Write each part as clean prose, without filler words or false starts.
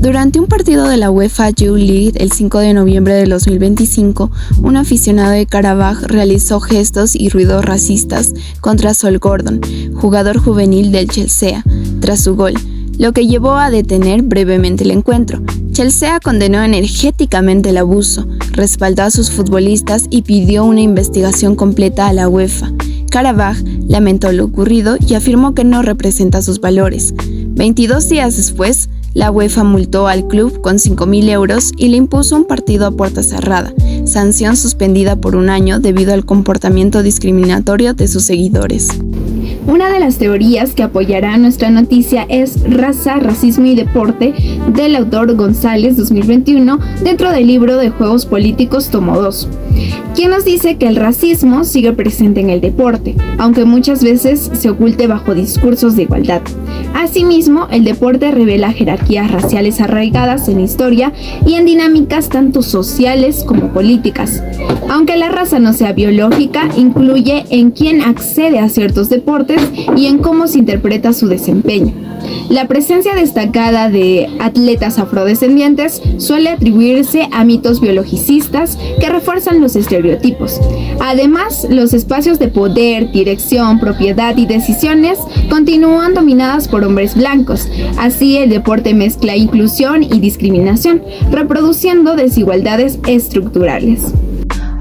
Durante un partido de la UEFA Youth League el 5 de noviembre de 2025, un aficionado de Karabaj realizó gestos y ruidos racistas contra Sol Gordon, jugador juvenil del Chelsea, tras su gol, lo que llevó a detener brevemente el encuentro. Chelsea condenó energéticamente el abuso, respaldó a sus futbolistas y pidió una investigación completa a la UEFA. Karabaj lamentó lo ocurrido y afirmó que no representa sus valores. 22 días después, la UEFA multó al club con 5.000 euros y le impuso un partido a puerta cerrada, sanción suspendida por un año debido al comportamiento discriminatorio de sus seguidores. Una de las teorías que apoyará nuestra noticia es Raza, Racismo y Deporte, del autor González 2021, dentro del libro de Juegos Políticos tomo 2, quien nos dice que el racismo sigue presente en el deporte, aunque muchas veces se oculte bajo discursos de igualdad. Asimismo, el deporte revela jerarquías raciales arraigadas en historia y en dinámicas tanto sociales como políticas. Aunque la raza no sea biológica, incluye en quién accede a ciertos deportes y en cómo se interpreta su desempeño. La presencia destacada de atletas afrodescendientes suele atribuirse a mitos biologicistas que refuerzan los estereotipos. Además, los espacios de poder, dirección, propiedad y decisiones continúan dominadas por hombres blancos. Así, el deporte mezcla inclusión y discriminación, reproduciendo desigualdades estructurales.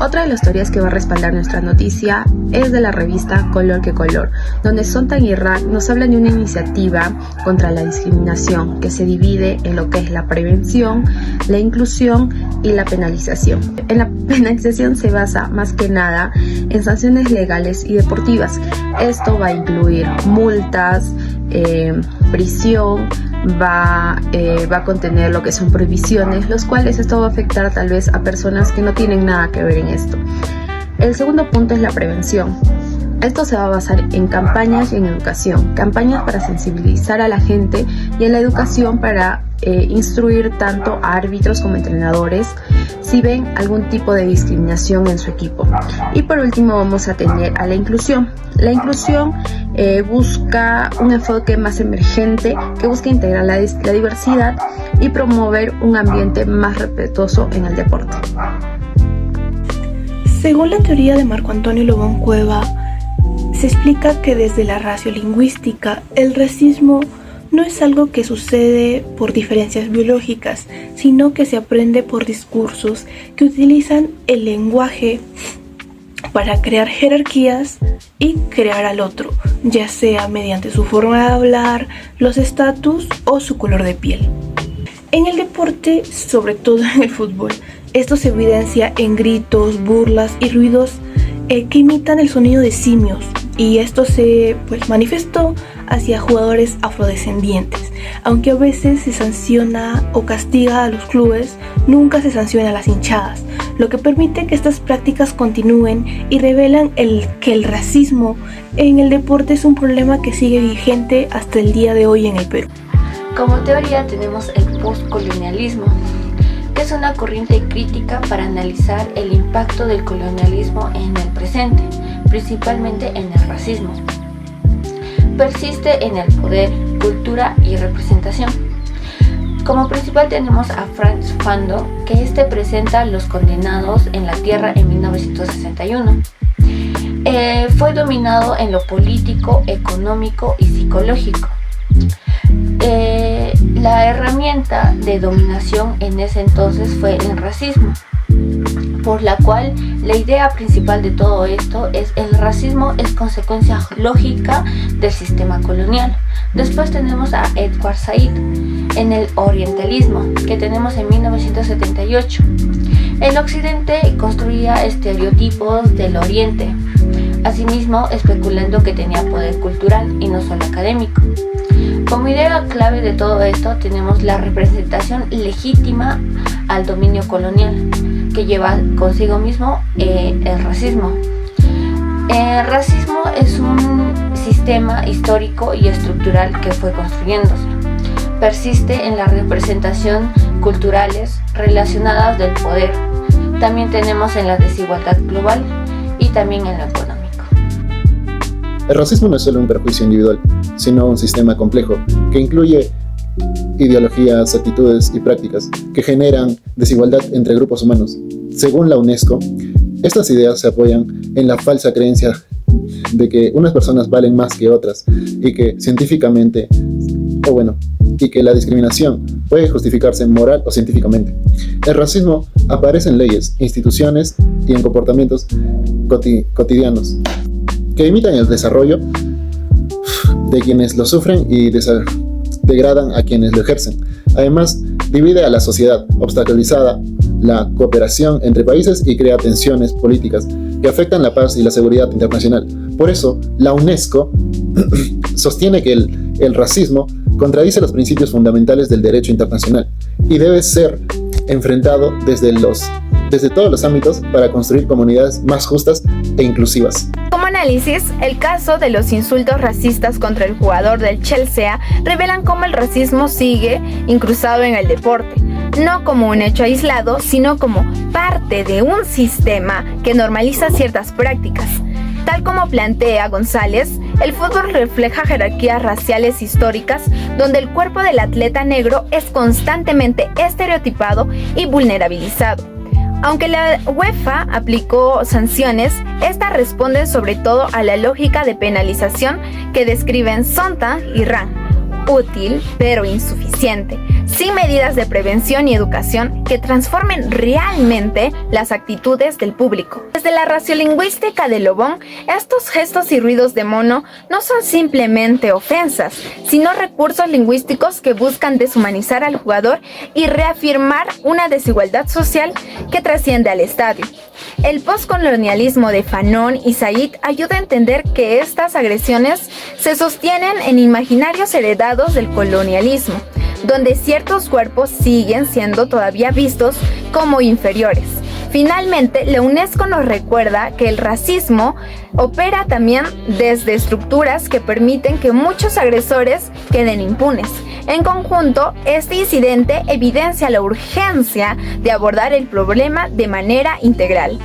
Otra de las teorías que va a respaldar nuestra noticia es de la revista Color que Color, donde Sontag y Rack nos hablan de una iniciativa contra la discriminación que se divide en lo que es la prevención, la inclusión y la penalización. En la penalización se basa más que nada en sanciones legales y deportivas. Esto va a incluir multas, prisión, va a contener lo que son prohibiciones, los cuales esto va a afectar tal vez a personas que no tienen nada que ver en esto. El segundo punto es la prevención. Esto se va a basar en campañas y en educación, campañas para sensibilizar a la gente y en la educación para instruir tanto a árbitros como entrenadores si ven algún tipo de discriminación en su equipo. Y por último vamos a tener a la inclusión. La inclusión busca un enfoque más emergente que busca integrar la diversidad y promover un ambiente más respetuoso en el deporte. Según la teoría de Marco Antonio Lobón Cueva, se explica que desde la raciolingüística el racismo no es algo que sucede por diferencias biológicas, sino que se aprende por discursos que utilizan el lenguaje para crear jerarquías y crear al otro, ya sea mediante su forma de hablar, los estatus o su color de piel. En el deporte, sobre todo en el fútbol, esto se evidencia en gritos, burlas y ruidos que imitan el sonido de simios, y esto se manifestó hacia jugadores afrodescendientes. Aunque a veces se sanciona o castiga a los clubes, nunca se sanciona a las hinchadas, lo que permite que estas prácticas continúen y revelan que el racismo en el deporte es un problema que sigue vigente hasta el día de hoy en el Perú. Como teoría tenemos el postcolonialismo, que es una corriente crítica para analizar el impacto del colonialismo en el presente, principalmente en el racismo. Persiste en el poder, cultura y representación. Como principal tenemos a Frantz Fanon, que presenta Los Condenados en la Tierra en 1961. Fue dominado en lo político, económico y psicológico. La herramienta de dominación en ese entonces fue el racismo, por la cual la idea principal de todo esto es el racismo es consecuencia lógica del sistema colonial. Después tenemos a Edward Said en el orientalismo, que tenemos en 1978. El occidente construía estereotipos del oriente, asimismo especulando que tenía poder cultural y no solo académico. Como idea clave de todo esto tenemos la representación legítima al dominio colonial, que lleva consigo mismo el racismo. El racismo es un sistema histórico y estructural que fue construyéndose. Persiste en la representación culturales relacionadas del poder. También tenemos en la desigualdad global y también en lo económico. El racismo no es solo un perjuicio individual, sino un sistema complejo que incluye ideologías, actitudes y prácticas que generan desigualdad entre grupos humanos. Según la UNESCO, estas ideas se apoyan en la falsa creencia de que unas personas valen más que otras y que científicamente, y que la discriminación puede justificarse moral o científicamente. El racismo aparece en leyes, instituciones y en comportamientos cotidianos que imitan el desarrollo de quienes lo sufren y degradan a quienes lo ejercen. Además, divide a la sociedad, obstaculizada la cooperación entre países y crea tensiones políticas que afectan la paz y la seguridad internacional. Por eso, la UNESCO sostiene que el racismo contradice los principios fundamentales del derecho internacional y debe ser enfrentado desde todos los ámbitos para construir comunidades más justas e inclusivas. Como análisis, el caso de los insultos racistas contra el jugador del Chelsea revelan cómo el racismo sigue incrustado en el deporte, no como un hecho aislado, sino como parte de un sistema que normaliza ciertas prácticas. Tal como plantea González, el fútbol refleja jerarquías raciales históricas donde el cuerpo del atleta negro es constantemente estereotipado y vulnerabilizado. Aunque la UEFA aplicó sanciones, estas responden sobre todo a la lógica de penalización que describen Sontag y Rang: útil pero insuficiente, sin medidas de prevención y educación que transformen realmente las actitudes del público. Desde la raciolinguística de Le Bon, estos gestos y ruidos de mono no son simplemente ofensas, sino recursos lingüísticos que buscan deshumanizar al jugador y reafirmar una desigualdad social que trasciende al estadio. El postcolonialismo de Fanon y Said ayuda a entender que estas agresiones se sostienen en imaginarios heredados del colonialismo, donde ciertos cuerpos siguen siendo todavía vistos como inferiores. Finalmente, la UNESCO nos recuerda que el racismo opera también desde estructuras que permiten que muchos agresores queden impunes. En conjunto, este incidente evidencia la urgencia de abordar el problema de manera integral.